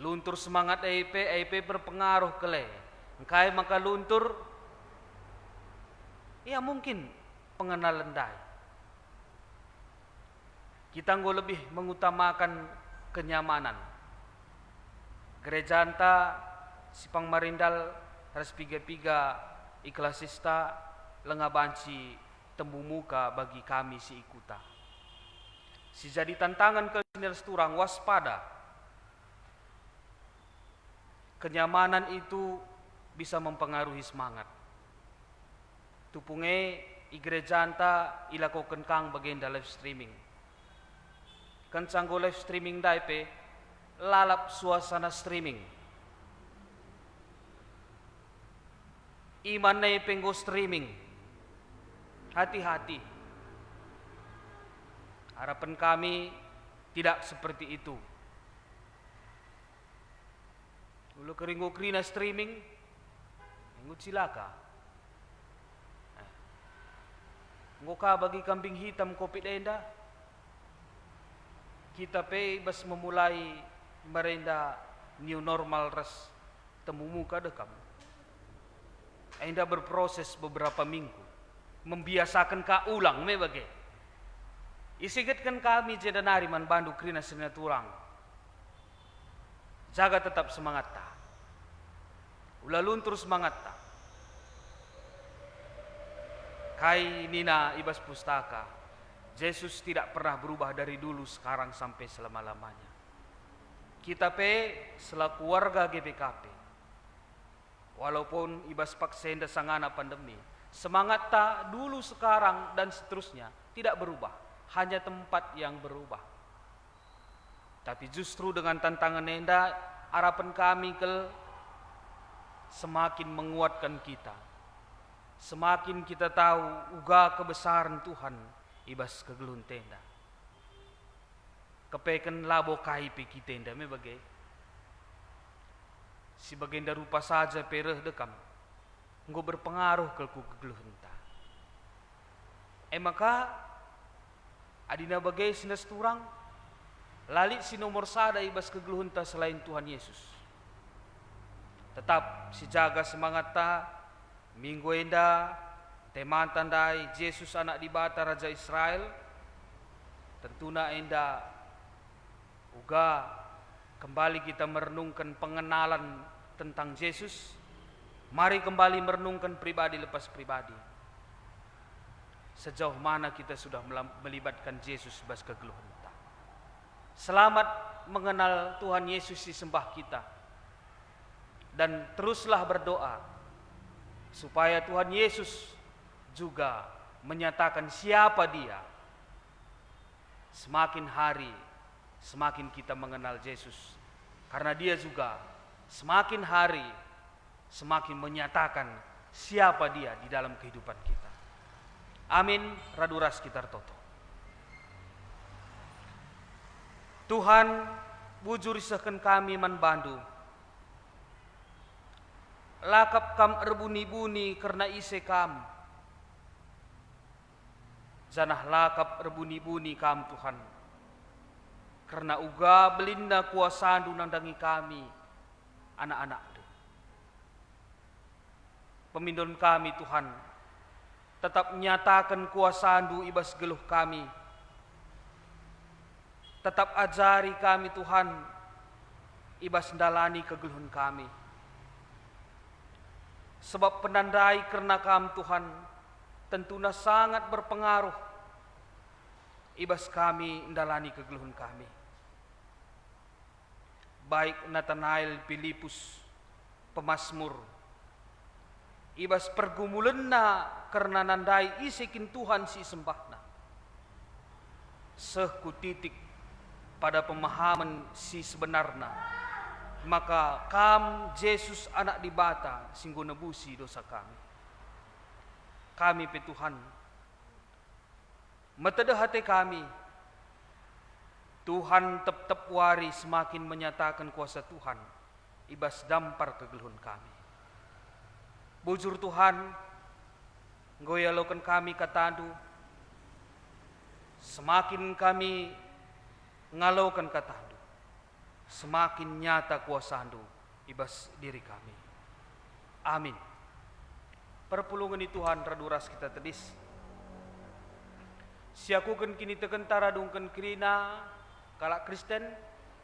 Luntur semangat EP berpengaruh kele. Engkai maka luntur ya mungkin pengenalan dai. Kita lebih mengutamakan kenyamanan. gereja anta sipang marindal ras piga-piga ikhlasista lengabanci temu muka bagi kami si ikuta. Si jadi tantangan ke turang waspada. Kenyamanan itu bisa mempengaruhi semangat. Tupunge gereja anta ilakukan kang bagenda live streaming. Kan sanggo live streaming daipe lalap suasana streaming. Iman na penggo streaming. Hati-hati. Harapan kami tidak seperti itu. Dulu keringo krina streaming, minggu cilaka. Ngoka bagi kambing hitam kopi denda. Kita bas memulai merenda new normal res temu muka dekam. Enda berproses beberapa minggu, membiasakan ka ulang me bagai. Isigitkan kami jedanari man bandu krina sena turang. Jaga tetap semangat ta. Ulah luntur semangat ta. Kai nina ibas pustaka. Yesus tidak pernah berubah dari dulu sekarang sampai selama-lamanya. Kita selaku warga GBKP. Walaupun ibas paksenda sangana pandemi, semangat ta dulu sekarang dan seterusnya tidak berubah. Hanya tempat yang berubah. Tapi justru dengan tantangan enda, harapan kami semakin menguatkan kita. Semakin kita tahu uga kebesaran Tuhan ibas kegelun tenda. Kepeken labo kaipi kita tenda me bagai. Si bagenda rupa saja pereh dekam. Nggo berpengaruh ke kegelun ta. Maka adina bagai sinas turang lalit si nomor sada ibas kegeluhun ta selain Tuhan Yesus. Tetap si jaga semangat ta minggu enda teman tandai Yesus anak dibata Raja Israel. Tentuna enda uga kembali kita merenungkan pengenalan tentang Yesus. Mari kembali merenungkan pribadi lepas pribadi. Sejauh mana kita sudah melibatkan Yesus bas kegeluhan kita. Selamat mengenal Tuhan Yesus disembah kita. Dan teruslah berdoa supaya Tuhan Yesus juga menyatakan siapa Dia. Semakin hari semakin kita mengenal Yesus. Karena Dia juga semakin hari semakin menyatakan siapa Dia di dalam kehidupan kita. Amin. Raduras kitar toto. Tuhan bujur isahkan kami man bandu. Lakap kam erbuni-buni karena ise kam. Janah lakap erbuni-buni kam Tuhan. Karena uga belinda kuasa nandangi kami anak-anak. Pemindon kami Tuhan. Tetap nyatakan kuasa andu ibas geluh kami. Tetap ajari kami Tuhan ibas ndalani kegeluhan kami. Sebab penandai karena kami Tuhan tentunya sangat berpengaruh ibas kami ndalani kegeluhan kami. Baik Nathanael Filipus pemazmur ibas pergumulenna karena nandai isikin Tuhan si sembahna. Sehku titik pada pemahaman si sebenarna. Maka kam Yesus anak dibata singgo nebusi dosa kami. Kami pe Tuhan. Metede hati kami. Tuhan tetap wari semakin menyatakan kuasa Tuhan. Ibas dampar kegeluhan kami. Bujur Tuhan, goyalokan kami katandu, semakin kami ngalaukan katandu, semakin nyata kuasandu ibas diri kami. Amin. Perpulungan Tuhan raduras kita tedis. Siakukan kini tekentara dungken kirina kalak Kristen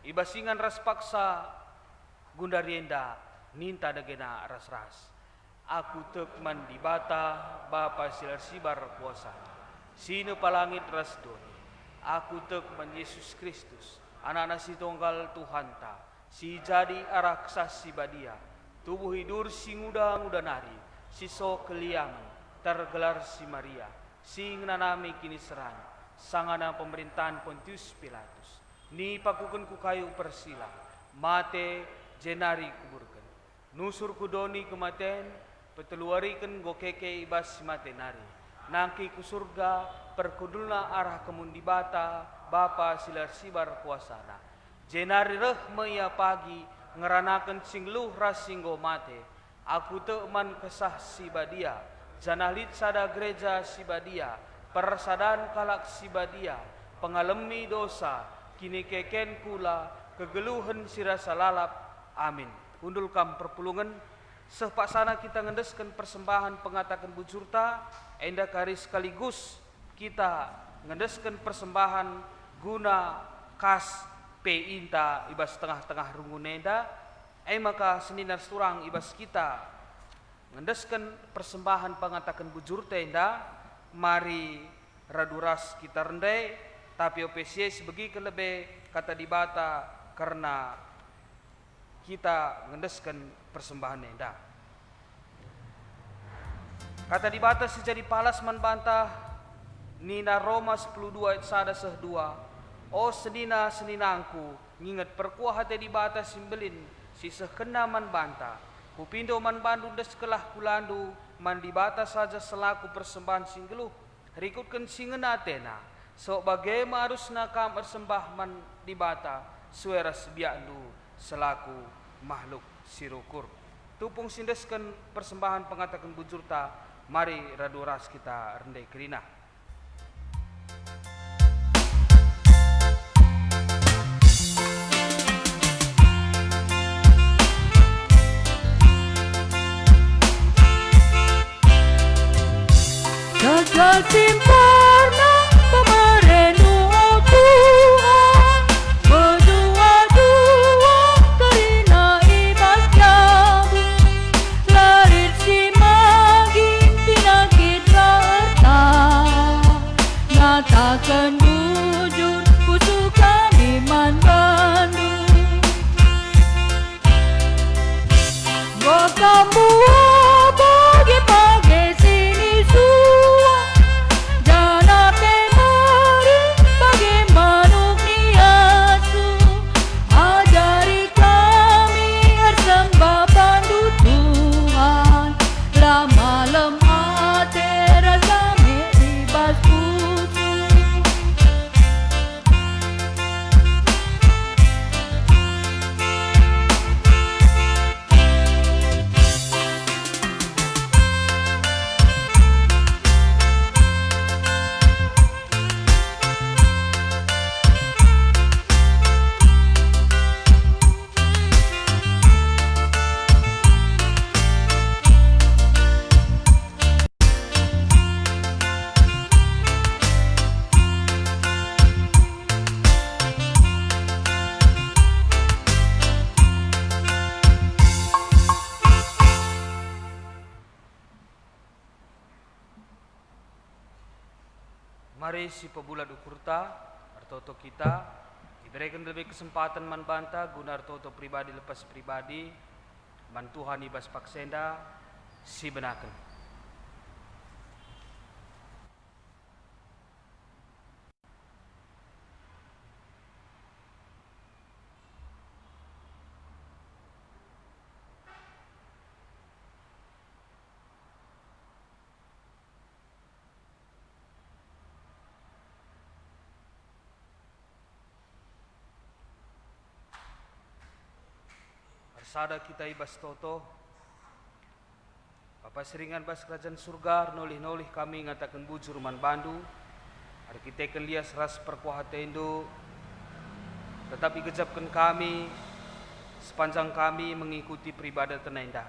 ibasingan ras paksa gundarienda ninta dagena ras-ras. Aku tekman di bata Bapa silar sibar kuasa, sino palangit ras doni. Aku tekman Yesus Kristus, anak si tunggal Tuhan ta, si jadi arah kesas si badia, tubuh hidur si nguda nari, si so keliaman, tergelar si Maria, si nganami kini seran, sangana pemerintahan Pontius Pilatus, ni pakuken ku kayu persila, mate jenari kuburkan, nusur kudoni kematen, peteluarikan gokeke ibas mate nari, nangki ku surga, perkudulna arah kemundi bata, Bapa silar sibar kuasana, jenari reh meya pagi, ngeranakan singluh ras singgo mate, aku teman kesah si badia, janalit sada gereja si badia, persadan kalak si badia, pengalami dosa, kini keken kula, kegeluhan sirasa lalap, amin. Undulkan perpulungan, sepaksana kita ngendeskan persembahan pengatakan bujurta, enda kari sekaligus kita ngendeskan persembahan guna kas peinta ibas tengah-tengah rungunenda, maka seninar surang ibas kita ngendeskan persembahan pengatakan bujurta enda, mari raduras kita rendai, tapi OPCS bagi kelebe kata dibata karena kita ngendeskan persembahan enda. Kata dibata sejadi palas manbantah Nina Roma 10:2 ayat 1-2. O senina-seninangku, nginget perkuah hati dibata simbelin si sekena manbanta. Kupindo manbandu deskelah kulandu man dibata saja selaku persembahan singgeluh. Rikutkan singena tena. So bagaimana harusna kam persembah man dibata suara sebiandu selaku makhluk sirukur. Tupung sindeskan persembahan pengatakan bujurta, mari raduras kita rendai kerina. Segala sempurna pemerenu Tuhan, berdua-dua terina ibas jabu, larit si magi pinakit rata, nyatakan bujur kusukan iman Bandung. Gokamu pagi-pagi sini sua, jana temari bagaimana niasu, ajari kami bersembah bandu Tuhan, lama lemah terasa meribas kutu. Mari si pebulat ukurta artoto kita diberikan lebih kesempatan manbanta guna artoto pribadi lepas pribadi bantuhan ibas paksenda si benaken. Sada kita ibas toto Bapak seringan bas kerajaan surga nolih-nolih kami ngatakan bujur man bandu arkiteken lias ras perkuah tendo tetapi gejapkan kami sepanjang kami mengikuti peribadatan enda.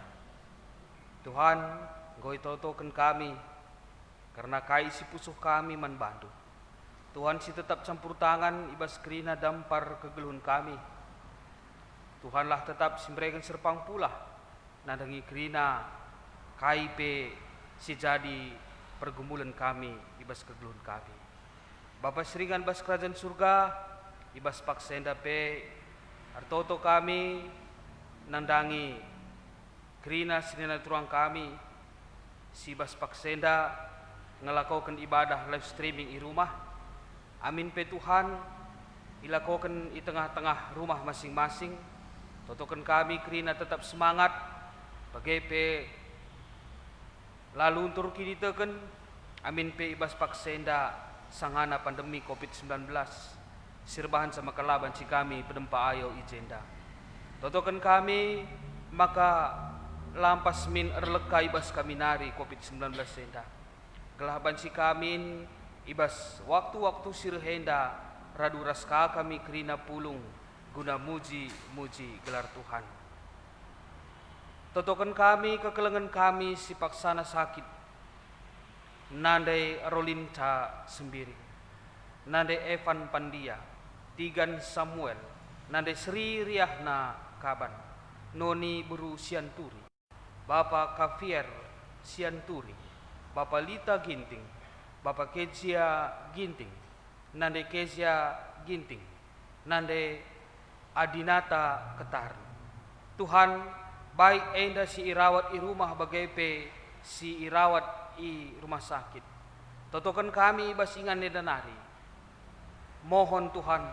Tuhan goi totokan kami karena kai si pusuh kami man bandu. Tuhan si tetap campur tangan ibas kerina dampar kegeluhan kami. Tuhanlah tetap simbrekan serpang pula nandangi kerina KIP si jadi pergumulan kami ibas kegeluhan kami. Bapa seringan bas kerajaan surga ibas paksenda pe artoto kami nandangi kerina sinina turang kami si bas paksenda ngelakukan ibadah live streaming di rumah. Amin pe Tuhan, ilakukan di tengah-tengah rumah masing-masing. Totokan kami kerina tetap semangat bagai pe lalu untuk kini teken. Amin pe ibas paksenda sangana pandemi COVID-19 sirbahan sama kelaban si kami pedempa ayo ijenda. Totokan kami maka lampas min erleka ibas kami nari COVID-19 senda. Kelaban si kami ibas waktu-waktu sirhenda radu raska kami kerina pulung guna muji gelar Tuhan. Totokan kami kekelengan kami si paksana sakit nandai Rolinca Sembiring, nandai Evan Pandia, Tigan Samuel, nandai Sri Riahna Kaban, Noni Buru Sianturi, Bapak Kavier Sianturi, Bapak Lita Ginting, Bapak Kezia Ginting, nandai Kezia Ginting, nandai Adinata Ketar. Tuhan baik enda si irawat i rumah bagai pe si irawat i rumah sakit. Totokan kami basingan nedanari. Mohon Tuhan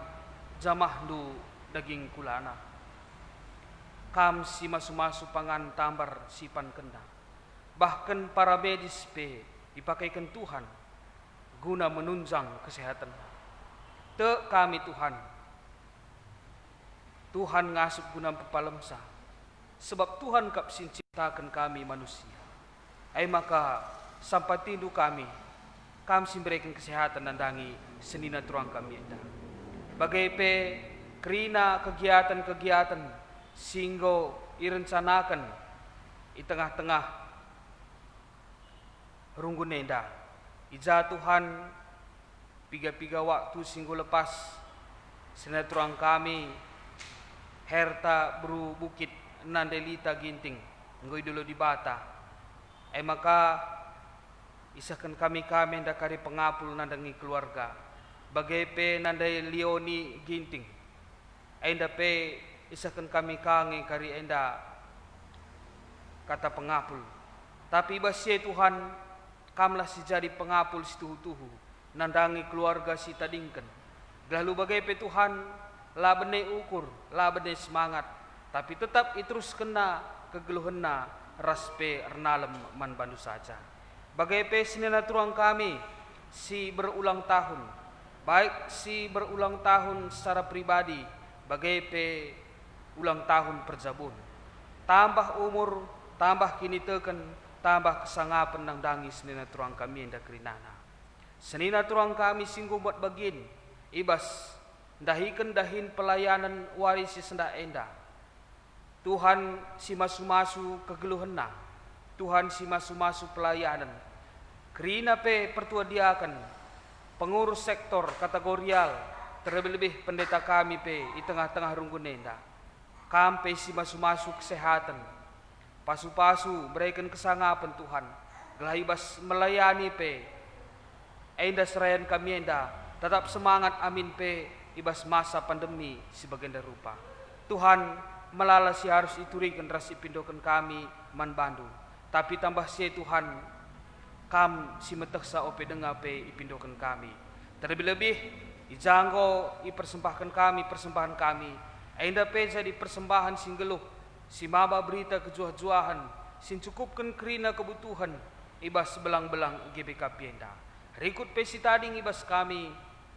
jamah du daging kulana. Kam si masu-masu pangan tambar sipan kenda. Bahkan para medis pe dipakaikan Tuhan guna menunjang kesehatan. Te kami Tuhan. Tuhan ngasup guna pepalemsa. Sebab Tuhan kap ciptakan kami manusia. Ai maka sampai tindu kami memberikan kesehatan nandangi senina turang kami enda. Bagai pe kerina kegiatan-kegiatan singgo irencanakan di tengah-tengah runggun enda. Ija Tuhan piga-piga waktu singgo lepas senina turang kami herta bru bukit nandelita ginting ngoi dulu di bata. Maka isahkan kami enda kari pengapul nandangi keluarga. Bagai pe nandai Leoni Ginting. Enda pe isahkan kami kange kari enda kata pengapul. Tapi basye Tuhan kamlah si jadi pengapul si tuhu-tuhu nandangi keluarga si tadingkan. Lalu bagai pe Tuhan la bene ukur, la bene semangat, tapi tetap terus kena kegeluhenna raspe ernalem man bandu saja. Bagai pe sinena turang kami si berulang tahun, baik si berulang tahun secara pribadi, bagai pe ulang tahun perjabun. Tambah umur, tambah kini teken, tambah kesangapan nang dangi sinena turang kami enda kerinana. Senina turang kami singgung buat bagin, ibas dahikan dahin pelayanan warisi senda enda. Tuhan si masu-masu kegeluhenna, Tuhan si masu-masu pelayanan. Kerina pe pertua diakan pengurus sektor kategorial, terlebih-lebih pendeta kami pe di tengah-tengah runggun enda. Kampe si masu-masu kesehatan, pasu-pasu berikan kesangapan Tuhan. Gelahibas melayani pe, enda serayan kami enda, tetap semangat amin pe ibas masa pandemi sebagian rupa. Tuhan melala si harus iturikan rasi pindokan kami man bandu. Tapi tambah si Tuhan kam si meteksa ope denga pe ipindokan kami. Terlebih-lebih ijanggo ipersembahkan kami persembahan kami. Enda pe jadi persembahan singgeluh si maba berita kejuah-juahan sin cukupkan kerina kebutuhan ibas belang-belang GBK pienda. Rikut pe si tading ibas kami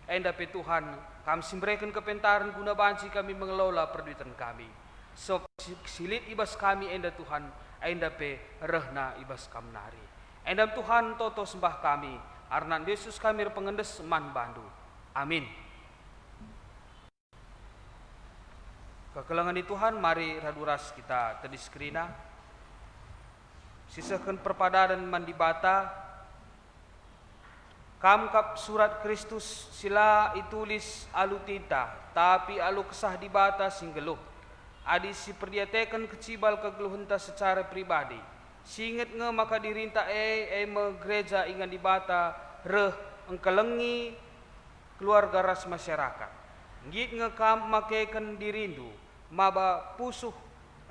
enda pe Tuhan kami simbrekan kepentaran guna banci kami mengelola perduitan kami. So silit ibas kami enda Tuhan enda pe rehna ibas kamnari. Enda Tuhan toto sembah kami arnan Yesus kami pengendes man bandu. Amin. Kekelangan di Tuhan mari raduras kita tediskrina. Sisakan perpadanan mandi bata. Kamkap surat Kristus sila itulis alu tinta, tapi alu kesah di bata singgeluh. adi si perdiatekan kecibal kegeluhenta secara pribadi. Singet nge maka dirinta me gereja ingan dibata reh engkelengi keluarga ras masyarakat. Ngit nge kam makeken dirindu maba pusuh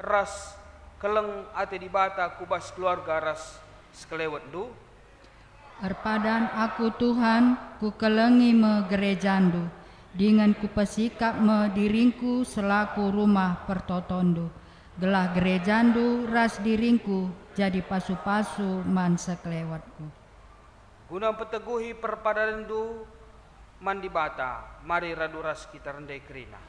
ras keleng ate dibata kubas keluarga ras sekelewet du. Arpadan aku Tuhan ku kelengi me gerejandu, dengan ku pesikap me diringku selaku rumah pertotondo. Gelah gerejandu ras diringku jadi pasu-pasu man sekelewatku. Guna peteguhi perpadandu man dibata, mari radu ras kita rendai kerina.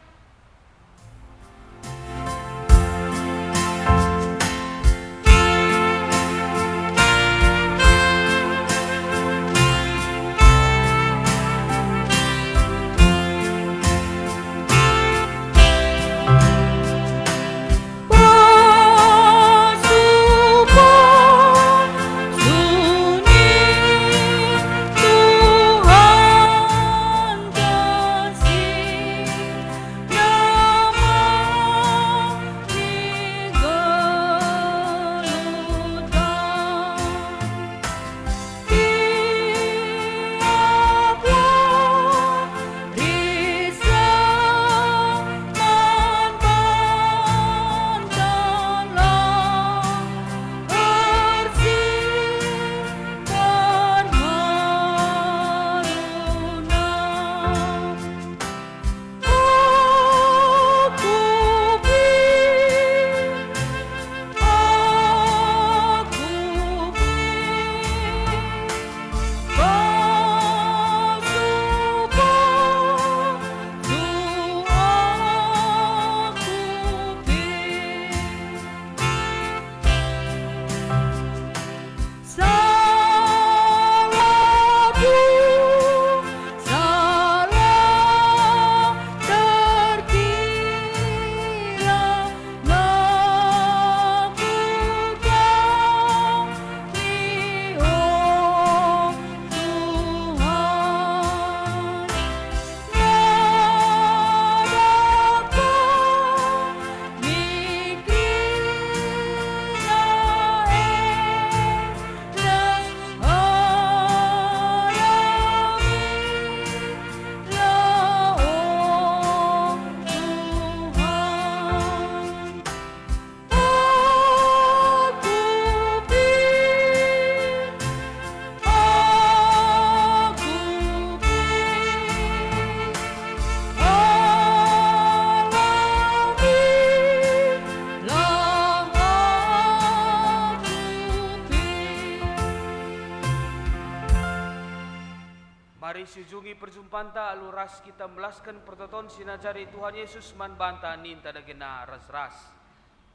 Mari sujungi perjumpaan ta alu ras kita melaskan pertoton sinajari Tuhan Yesus man banta ninta dagena ras-ras.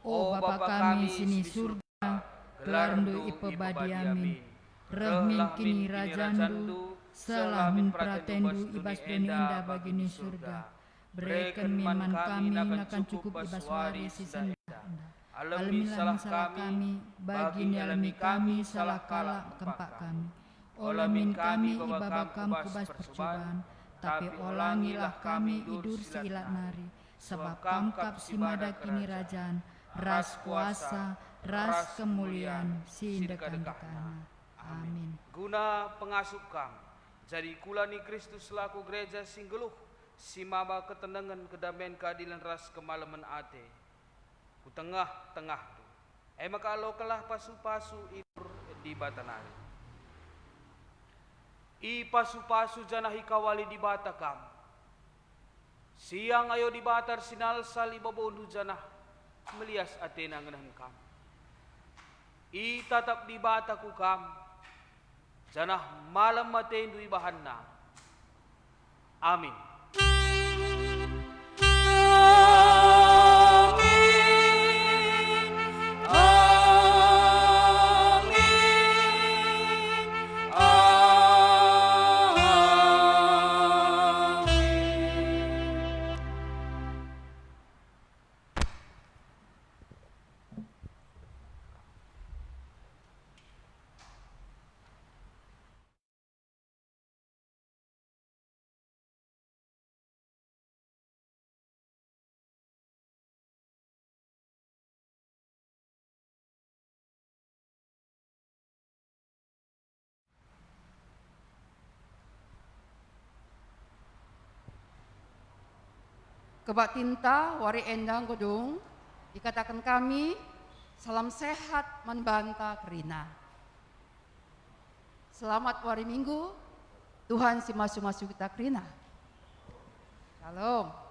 O Bapa kami sini surga, gelarndu ipebadi amin. Rehmin kini rajandu, selamin pratendu ibas doni indah bagini surga. Bereken miman kami nakan cukup ibas wari sisanda. Alamilah salah kami, bagini alami kami salah kala kempak kami. Olamin kami ibabakam kubas percobaan, tapi olangilah kami idur siilat nari. Sebab kamkap si mada kini rajaan, ras kuasa, ras kemuliaan, si dekan-dekana. Amin. Guna pengasuh kam, jadi kulani Kristus selaku gereja singgeluh, si maba ketenangan kedamaian keadilan ras kemalaman ate. Ku tengah-tengah tu. Maka lo kelah pasu-pasu idur di batanari. I pasu-pasu janahi kawali di batakam. Siang ayo di batar sinal sali babonu janah melias atena ngenahan kam. I tatap di bataku kam. Janah malam matendu ibahanna. Amin. kebak tinta wari endang godung dikatakan kami salam sehat manbanta kerina. Selamat wari Minggu, Tuhan si masu-masu kita kerina. Shalom.